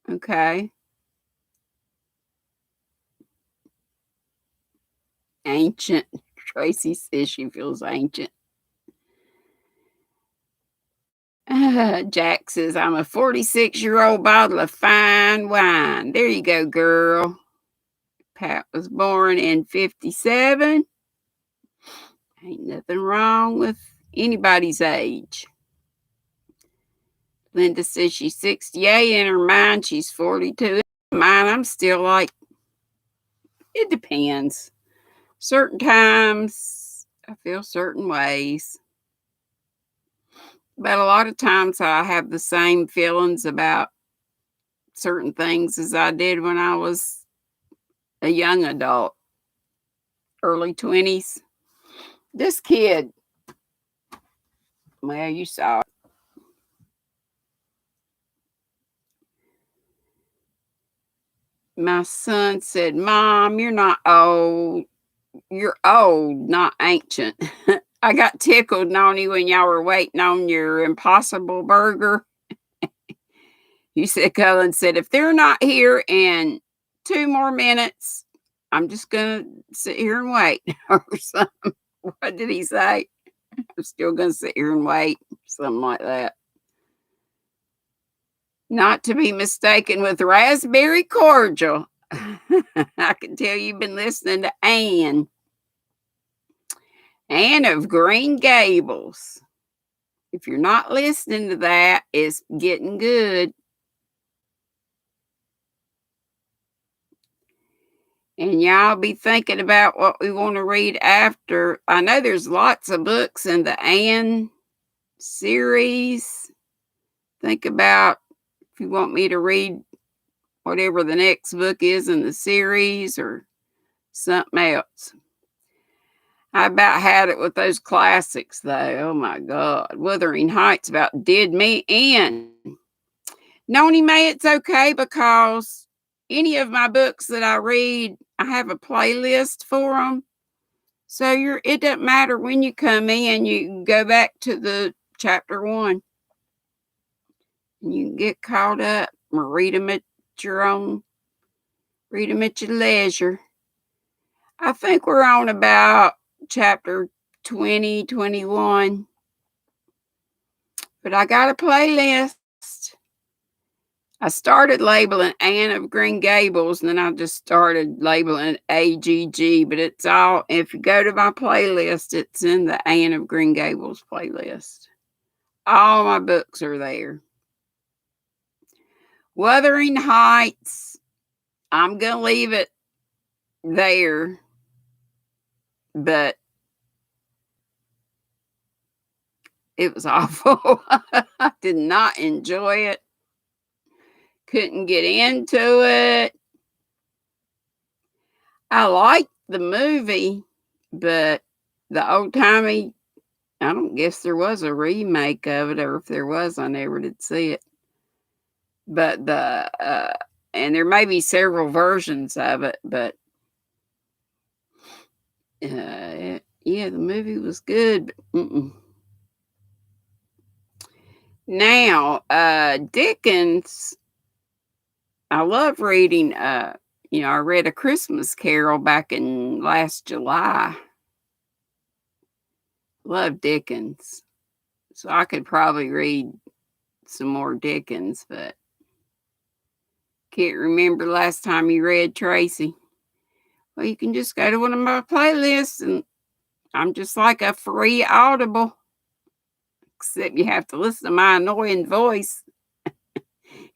Okay. Ancient. Tracy says she feels ancient. Jack says, I'm a 46-year-old bottle of fine wine. There you go, girl. Pat was born in 57. Ain't nothing wrong with anybody's age. Linda says she's 68. In her mind, she's 42. In mine, I'm still like, it depends. Certain times, I feel certain ways. But a lot of times I have the same feelings about certain things as I did when I was a young adult, early 20s. This kid, well, you saw it. My son said, Mom, you're not old. You're old, not ancient. I got tickled, Noni, when y'all were waiting on your Impossible Burger. You said, Cullen said, if they're not here in 2 more minutes, I'm just going to sit here and wait or something. What did he say? I'm still going to sit here and wait. Something like that. Not to be mistaken with raspberry cordial. I can tell you've been listening to Anne of Green Gables. If you're not listening to that, it's getting good. And y'all be thinking about what we want to read after. I know there's lots of books in the Anne series. Think about if you want me to read whatever the next book is in the series or something else. I about had it with those classics, though. Oh, my God. Wuthering Heights about did me in. Noni May, it's okay because any of my books that I read, I have a playlist for them. So it doesn't matter when you come in, you can go back to the chapter 1. And you can get caught up or read them at your leisure. I think we're on about chapter 20, 21. But I got a playlist. I started labeling Anne of Green Gables, and then I just started labeling AGG, but it's all if you go to my playlist, it's in the Anne of Green Gables playlist. All my books are there. Wuthering Heights, I'm gonna leave it there, but it was awful. I did not enjoy it. Couldn't get into it. I liked the movie, but the old timey, I don't guess there was a remake of it, or if there was, I never did see it. But and there may be several versions of it, but yeah, the movie was good. But now, Dickens, I love reading. I read A Christmas Carol back in last July. Love Dickens, so I could probably read some more Dickens, but can't remember last time you read Tracy. Well, you can just go to one of my playlists, and I'm just like a free Audible, except you have to listen to my annoying voice.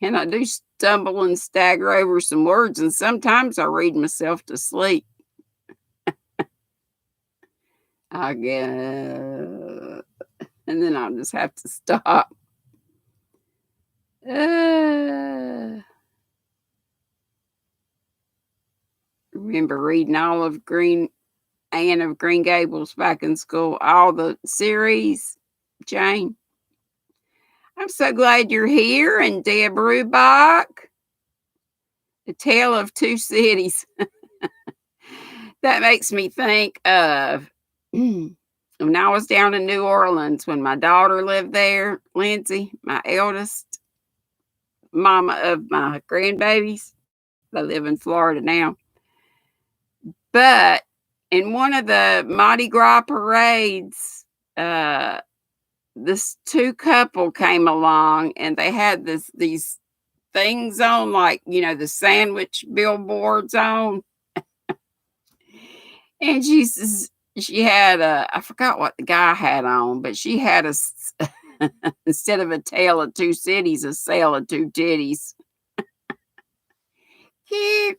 And I do stumble and stagger over some words, and sometimes I read myself to sleep. I get, and then I'll just have to stop. Remember reading all of Anne of Green Gables back in school, all the series, Jane. I'm so glad you're here, and Deb Rubach, A Tale of Two Cities. That makes me think of when I was down in New Orleans when my daughter lived there, Lindsay, my eldest, mama of my grandbabies. They live in Florida now. But in one of the Mardi Gras parades, this two couple came along, and they had these things on, like, the sandwich billboards on. And she had I forgot what the guy had on, but she had instead of a tale of two cities, a sale of two titties. Cute.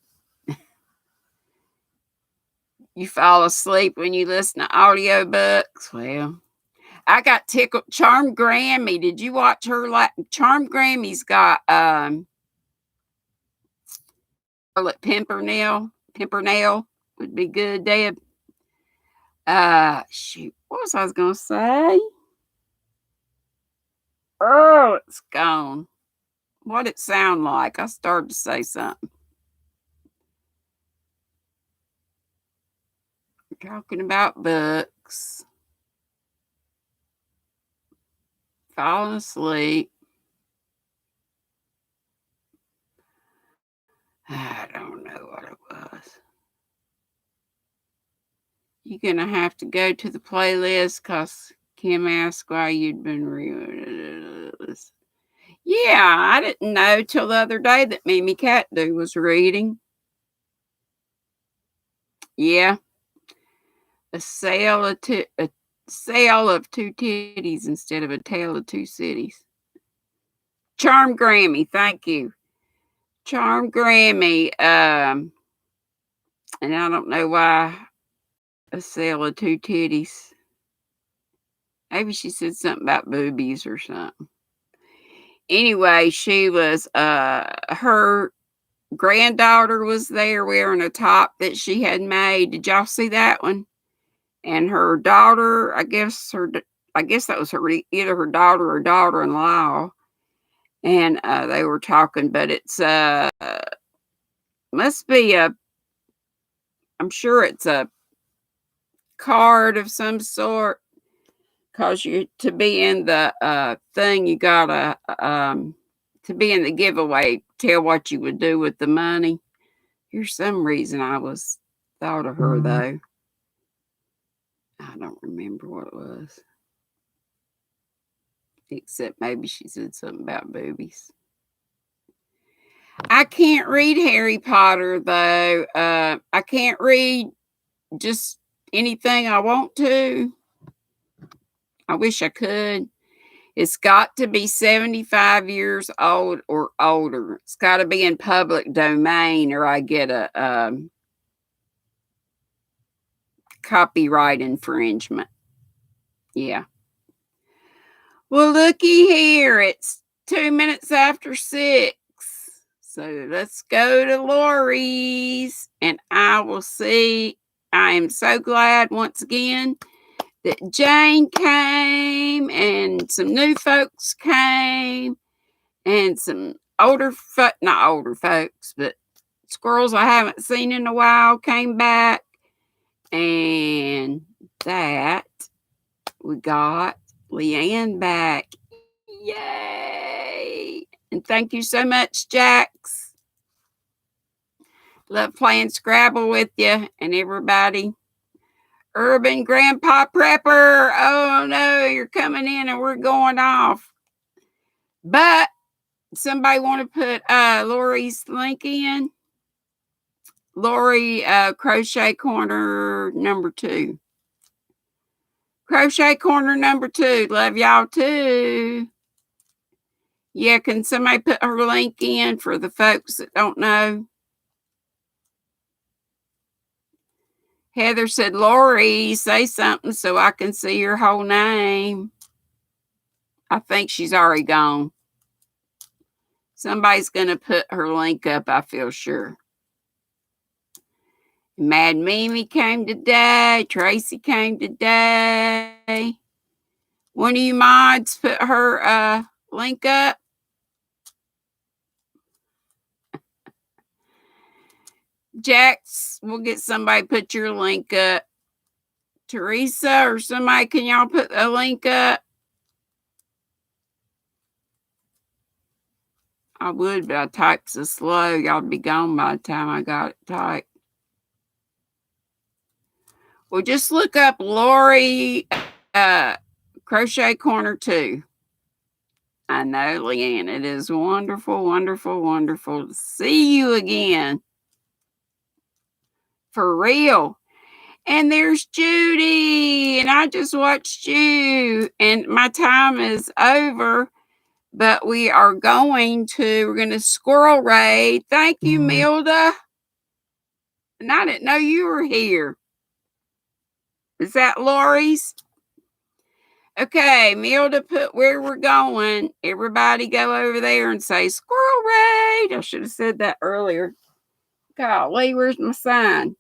You fall asleep when you listen to audiobooks. Well, I got tickled. Charm Grammy. Did you watch her? Charm Grammy's got Charlotte Pimpernel would be good, Deb. Shoot, what was I gonna say? Oh, it's gone. What it sound like? I started to say something. We're talking about books. Falling asleep. I don't know what it was. You're gonna have to go to the playlist because Kim asked why you'd been Yeah, I didn't know till the other day that Mimi Catdo was reading. Yeah, a sale of two titties instead of a tale of two cities. Charm Grammy, thank you. Charm Grammy, and I don't know why a sale of two titties. Maybe she said something about boobies or something. Anyway, she was her granddaughter was there wearing a top that she had made. Did y'all see that one? And her daughter, I guess that was either her daughter or daughter-in-law, and they were talking, but it's must be I'm sure it's a card of some sort, because you to be in the thing, you gotta to be in the giveaway, tell what you would do with the money. Here's some reason I thought of her though. I don't remember what it was. Except maybe she said something about boobies. I can't read Harry Potter, though. I can't read just anything I want to. I wish I could. It's got to be 75 years old or older. It's got to be in public domain, or I get a copyright infringement. Yeah. Well, looky here. It's 2 minutes after 6. So let's go to Lori's, and I will see. I am so glad once again that Jane came and some new folks came and some not older folks, but squirrels I haven't seen in a while came back. And that we got Leanne back. Yay! And thank you so much, Jax. Love playing Scrabble with you and everybody. Urban Grandpa Prepper. Oh no, you're coming in and we're going off. But somebody want to put Lori's link in? Lori, Crochet Corner number 2. Crochet Corner number 2. Love y'all too. Yeah, can somebody put her link in for the folks that don't know? Heather said, Lori, say something so I can see your whole name. I think she's already gone. Somebody's going to put her link up, I feel sure. Mad Mimi came today. Tracy came today. One of you mods put her link up. Jax, we'll get somebody put your link up. Teresa or somebody, can y'all put a link up? I would, but I typed so slow. Y'all be gone by the time I got it typed. Well, just look up Lori Crochet Corner 2. I know, Leanne. It is wonderful, wonderful, wonderful to see you again. For real. And there's Judy. And I just watched you. And my time is over. But we're going to squirrel raid. Thank you, Milda. And I didn't know you were here. Is that Lori's? Okay, Milda put where we're going. Everybody go over there and say squirrel raid. I should have said that earlier. Golly, where's my sign?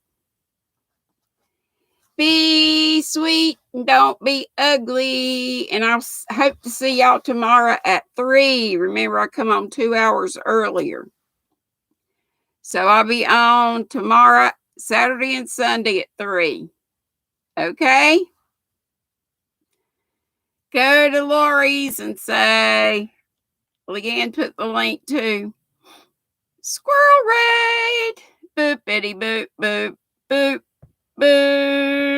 Be sweet and don't be ugly. And I'll hope to see y'all tomorrow at 3. Remember, I come on 2 hours earlier. So I'll be on tomorrow, Saturday and Sunday at 3. Okay? Go to Lori's and say, Leanne put the link to Squirrel Raid. Boop, bitty, boop, boop, boop, boop.